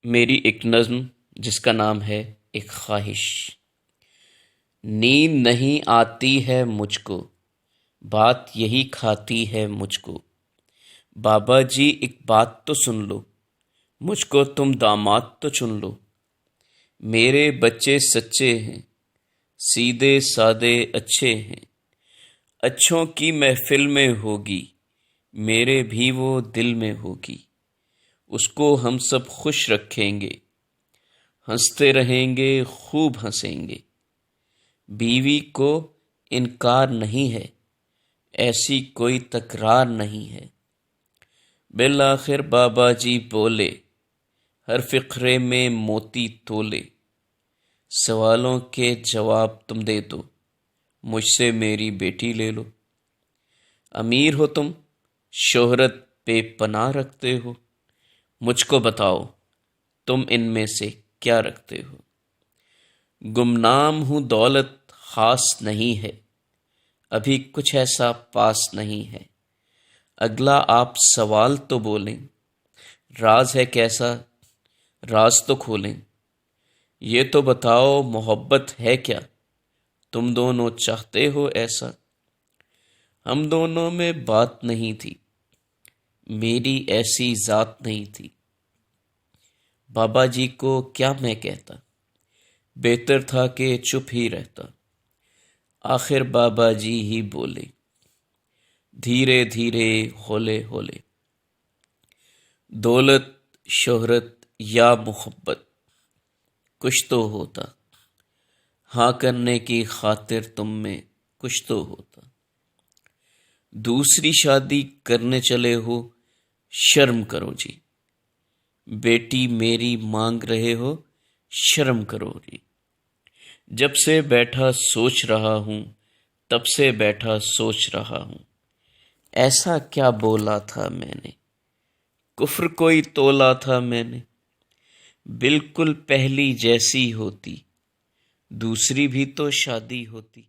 میری ایک نظم جس کا نام ہے ایک خواہش۔ نیند نہیں آتی ہے مجھ کو، بات یہی کھاتی ہے مجھ کو۔ بابا جی ایک بات تو سن لو، مجھ کو تم داماد تو چن لو۔ میرے بچے سچے ہیں، سیدھے سادے اچھے ہیں۔ اچھوں کی محفل میں ہوگی، میرے بھی وہ دل میں ہوگی۔ اس کو ہم سب خوش رکھیں گے، ہنستے رہیں گے، خوب ہنسیں گے۔ بیوی کو انکار نہیں ہے، ایسی کوئی تکرار نہیں ہے۔ بالآخر بابا جی بولے، ہر فقرے میں موتی تولے۔ سوالوں کے جواب تم دے دو، مجھ سے میری بیٹی لے لو۔ امیر ہو تم، شہرت بے پناہ رکھتے ہو، مجھ کو بتاؤ تم ان میں سے کیا رکھتے ہو۔ گمنام ہوں، دولت خاص نہیں ہے، ابھی کچھ ایسا پاس نہیں ہے۔ اگلا آپ سوال تو بولیں، راز ہے کیسا، راز تو کھولیں۔ یہ تو بتاؤ محبت ہے کیا، تم دونوں چاہتے ہو ایسا۔ ہم دونوں میں بات نہیں تھی، میری ایسی ذات نہیں تھی۔ بابا جی کو کیا میں کہتا، بہتر تھا کہ چپ ہی رہتا۔ آخر بابا جی ہی بولے، دھیرے دھیرے ہولے ہولے۔ دولت، شہرت یا محبت، کچھ تو ہوتا، ہاں کرنے کی خاطر تم میں کچھ تو ہوتا۔ دوسری شادی کرنے چلے ہو، شرم کرو جی۔ بیٹی میری مانگ رہے ہو، شرم کرو جی۔ جب سے بیٹھا سوچ رہا ہوں، تب سے بیٹھا سوچ رہا ہوں۔ ایسا کیا بولا تھا میں نے، کفر کوئی تولا تھا میں نے۔ بالکل پہلی جیسی ہوتی، دوسری بھی تو شادی ہوتی۔